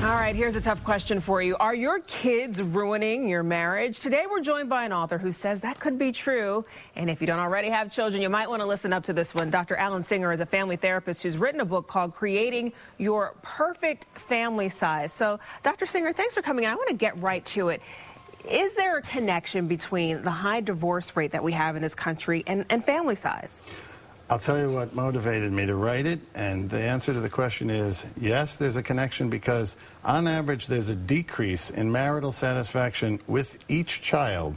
All right, here's a tough question for you. Are your kids ruining your marriage? Today we're joined by an author who says that could be true. And if you don't already have children, you might want to listen up to this one. DrAlanSinger is a family therapist who's written a book called Creating Your Perfect Family Size. So, Dr. Singer, thanks for coming in. I want to get right to it. Is there a connection between the high divorce rate that we have in this country and family size? I'll tell you what motivated me to write it, and the answer to the question is yes, there's a connection, because on average there's a decrease in marital satisfaction with each child.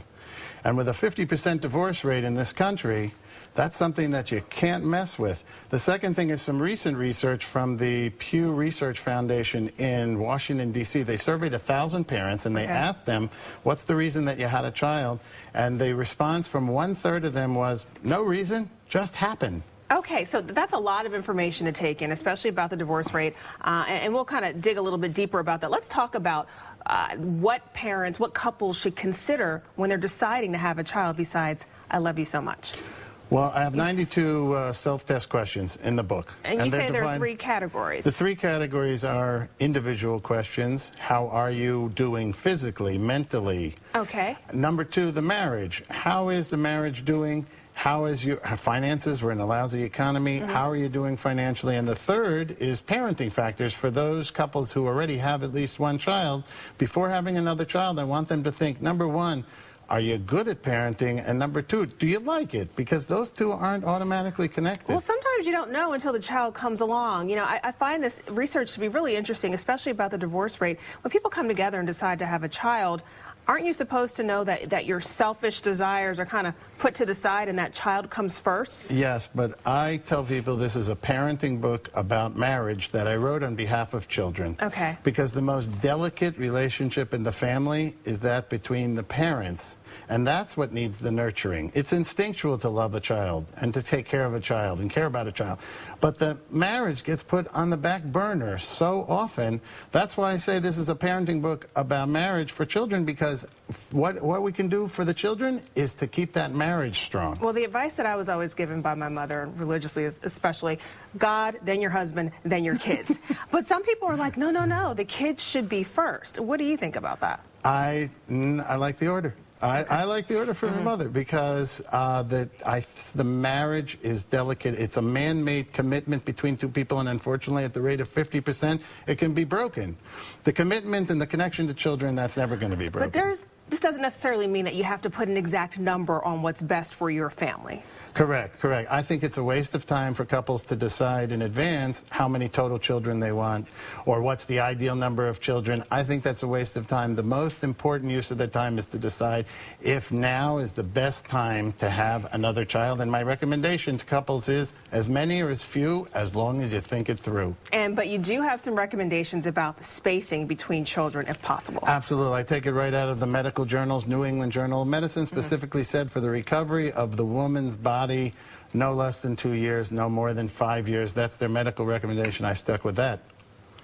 And with a 50% divorce rate in this country, that's something that you can't mess with. The second thing is some recent research from the Pew Research Foundation in Washington, D.C. They surveyed 1,000 parents, and they asked them, what's the reason that you had a child? And the response from 1/3 of them was, no reason, just happened. Okay, so that's a lot of information to take in, especially about the divorce rate, and we'll kind of dig a little bit deeper about that. Let's talk about what couples should consider when they're deciding to have a child besides, I love you so much. Well, I have 92 self-test questions in the book. And you say there are 3 categories. The 3 categories are individual questions. How are you doing physically, mentally? Okay. Number 2, the marriage. How is the marriage doing? How is your finances? We're in a lousy economy. How are you doing financially? And the 3rd is parenting factors for those couples who already have at least one child. Before having another child, I want them to think, number 1, are you good at parenting? And number 2, do you like it? Because those 2 aren't automatically connected. Well, sometimes you don't know until the child comes along. You know, I find this research to be really interesting, especially about the divorce rate. When people come together and decide to have a child, aren't you supposed to know that your selfish desires are kind of put to the side and that child comes first? Yes, but I tell people this is a parenting book about marriage that I wrote on behalf of children. Okay. Because the most delicate relationship in the family is that between the parents. And that's what needs the nurturing. It's instinctual to love a child and to take care of a child and care about a child. But the marriage gets put on the back burner so often. That's why I say this is a parenting book about marriage for children, because what we can do for the children is to keep that marriage strong. Well, the advice that I was always given by my mother, religiously especially, God, then your husband, then your kids. But some people are like, no, no, no, the kids should be first. What do you think about that? I like the order. I like the order from my mother, because the marriage is delicate. It's a man-made commitment between 2 people, and unfortunately at the rate of 50%, it can be broken. The commitment and the connection to children, that's never going to be broken. But this doesn't necessarily mean that you have to put an exact number on what's best for your family. Correct, correct. I think it's a waste of time for couples to decide in advance how many total children they want or what's the ideal number of children. I think that's a waste of time. The most important use of the time is to decide if now is the best time to have another child. And my recommendation to couples is as many or as few, as long as you think it through. But you do have some recommendations about the spacing between children, if possible. Absolutely. I take it right out of the medical journals. New England Journal of Medicine specifically said for the recovery of the woman's body, no less than 2 years, no more than 5 years. That's their medical recommendation. I stuck with that.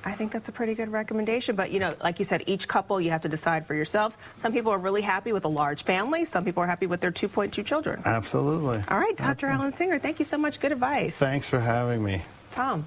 I think that's a pretty good recommendation. But, you know, like you said, each couple, you have to decide for yourselves. Some people are really happy with a large family. Some people are happy with their 2.2 children. Absolutely. All right, DrAlanSinger, thank you so much. Good advice. Thanks for having me. Tom.